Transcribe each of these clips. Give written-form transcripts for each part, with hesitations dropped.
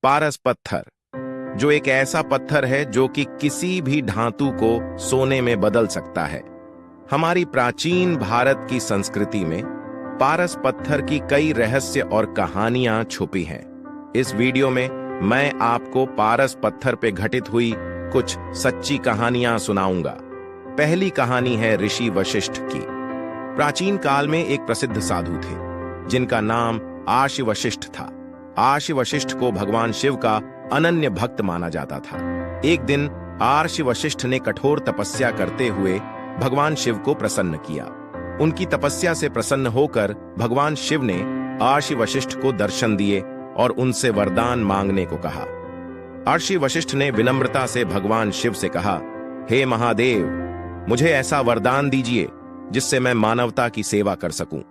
पारस पत्थर, जो एक ऐसा पत्थर है जो कि किसी भी धातु को सोने में बदल सकता है। हमारी प्राचीन भारत की संस्कृति में पारस पत्थर की कई रहस्य और कहानियां छुपी हैं। इस वीडियो में मैं आपको पारस पत्थर पे घटित हुई कुछ सच्ची कहानियां सुनाऊंगा। पहली कहानी है ऋषि वशिष्ठ की। प्राचीन काल में एक प्रसिद्ध साधु थे जिनका नाम आर्षि वशिष्ठ था। आर्षि वशिष्ठ को भगवान शिव का अनन्य भक्त माना जाता था। एक दिन आर्षि वशिष्ठ ने कठोर तपस्या करते हुए भगवान शिव को प्रसन्न किया। उनकी तपस्या से प्रसन्न होकर भगवान शिव ने आर्षि वशिष्ठ को दर्शन दिए और उनसे वरदान मांगने को कहा। आर्षि वशिष्ठ ने विनम्रता से भगवान शिव से कहा, हे महादेव, मुझे ऐसा वरदान दीजिए जिससे मैं मानवता की सेवा कर सकूं।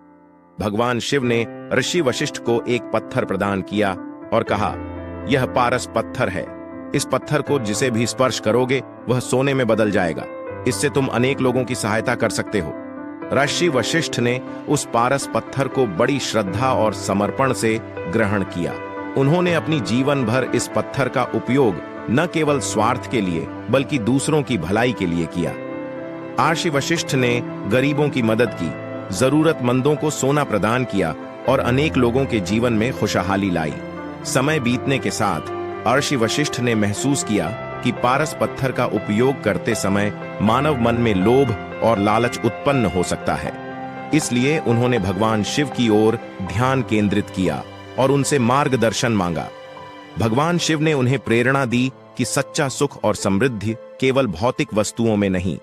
भगवान शिव ने ऋषि वशिष्ठ को एक पत्थर प्रदान किया और कहा, यह पारस पत्थर है। इस पत्थर को जिसे भी स्पर्श करोगे वह सोने में बदल जाएगा। इससे तुम अनेक लोगों की सहायता कर सकते हो। ऋषि वशिष्ठ ने उस पारस पत्थर को बड़ी श्रद्धा और समर्पण से ग्रहण किया। उन्होंने अपनी जीवन भर इस पत्थर का उपयोग न केवल स्वार्थ के लिए बल्कि दूसरों की भलाई के लिए किया। आर्षि वशिष्ठ ने गरीबों की मदद की, जरूरतमंदों को सोना प्रदान किया और अनेक लोगों के जीवन में खुशहाली लाई। समय बीतने के साथ आर्षि वशिष्ठ ने महसूस किया कि पारस पत्थर का उपयोग करते समय मानव मन में लोभ और लालच उत्पन्न हो सकता है। इसलिए उन्होंने भगवान शिव की ओर ध्यान केंद्रित किया और उनसे मार्गदर्शन मांगा। भगवान शिव ने उन्हें प्रेरणा दी कि सच्चा सुख और समृद्धि केवल भौतिक वस्तुओं में नहीं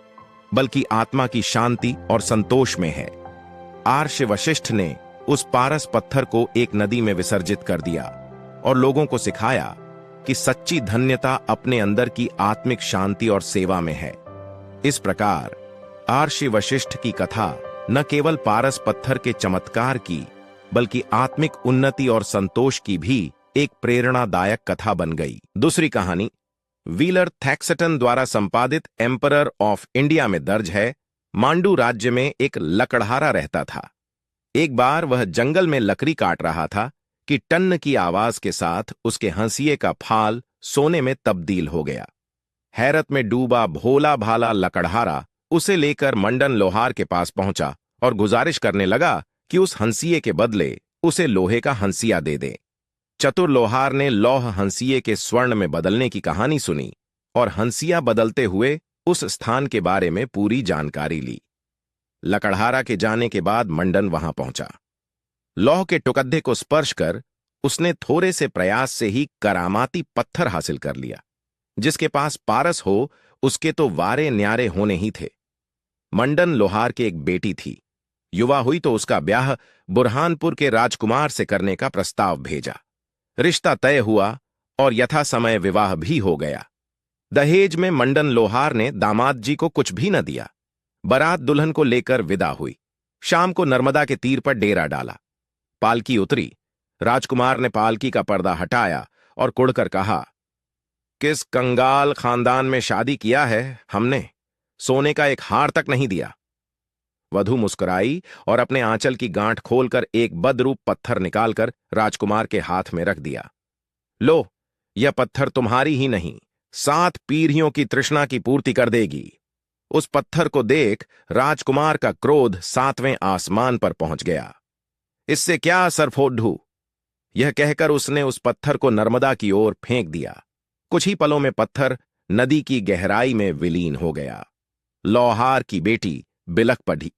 बल्कि आत्मा की शांति और संतोष में है। आर्षि वशिष्ठ ने उस पारस पत्थर को एक नदी में विसर्जित कर दिया और लोगों को सिखाया कि सच्ची धन्यता अपने अंदर की आत्मिक शांति और सेवा में है। इस प्रकार आर्षि वशिष्ठ की कथा न केवल पारस पत्थर के चमत्कार की बल्कि आत्मिक उन्नति और संतोष की भी एक प्रेरणादायक कथा बन गई। दूसरी कहानी व्हीलर थैक्सटन द्वारा संपादित एम्परर ऑफ इंडिया में दर्ज है। मांडू राज्य में एक लकड़हारा रहता था। एक बार वह जंगल में लकड़ी काट रहा था कि टन्न की आवाज के साथ उसके हंसिए का फाल सोने में तब्दील हो गया। हैरत में डूबा भोला भाला लकड़हारा उसे लेकर मंडन लोहार के पास पहुंचा और गुजारिश करने लगा कि उस हंसिए के बदले उसे लोहे का हंसिया दे दे। चतुर लोहार ने लौह हंसिए के स्वर्ण में बदलने की कहानी सुनी और हंसिया बदलते हुए उस स्थान के बारे में पूरी जानकारी ली। लकड़हारा के जाने के बाद मंडन वहां पहुंचा। लौह के टुकड़े को स्पर्श कर उसने थोड़े से प्रयास से ही करामाती पत्थर हासिल कर लिया। जिसके पास पारस हो उसके तो वारे न्यारे होने ही थे। मंडन लोहार की एक बेटी थी। युवा हुई तो उसका ब्याह बुरहानपुर के राजकुमार से करने का प्रस्ताव भेजा। रिश्ता तय हुआ और यथा समय विवाह भी हो गया। दहेज में मंडन लोहार ने दामाद जी को कुछ भी न दिया। बारात दुल्हन को लेकर विदा हुई। शाम को नर्मदा के तीर पर डेरा डाला। पालकी उतरी। राजकुमार ने पालकी का पर्दा हटाया और कुढ़कर कहा, किस कंगाल खानदान में शादी किया है हमने, सोने का एक हार तक नहीं दिया। वधू मुस्कुराई और अपने आंचल की गांठ खोलकर एक बदरूप पत्थर निकालकर राजकुमार के हाथ में रख दिया। लो, यह पत्थर तुम्हारी ही नहीं 7 पीढ़ियों की तृष्णा की पूर्ति कर देगी। उस पत्थर को देख राजकुमार का क्रोध 7वें आसमान पर पहुंच गया। इससे क्या सरफोड्ढू, यह कहकर उसने उस पत्थर को नर्मदा की ओर फेंक दिया। कुछ ही पलों में पत्थर नदी की गहराई में विलीन हो गया। लोहार की बेटी बिलख पड़ी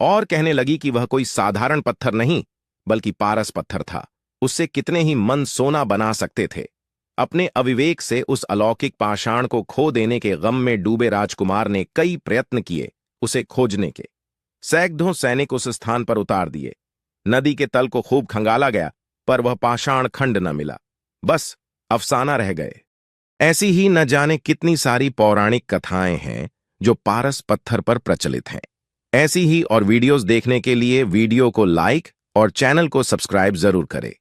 और कहने लगी कि वह कोई साधारण पत्थर नहीं बल्कि पारस पत्थर था। उससे कितने ही मन सोना बना सकते थे। अपने अविवेक से उस अलौकिक पाषाण को खो देने के गम में डूबे राजकुमार ने कई प्रयत्न किए उसे खोजने के। सैकड़ों सैनिक उस स्थान पर उतार दिए। नदी के तल को खूब खंगाला गया पर वह पाषाण खंड न मिला। बस अफसाना रह गए। ऐसी ही न जाने कितनी सारी पौराणिक कथाएं हैं जो पारस पत्थर पर प्रचलित हैं। ऐसी ही और वीडियोस देखने के लिए वीडियो को लाइक और चैनल को सब्सक्राइब जरूर करें।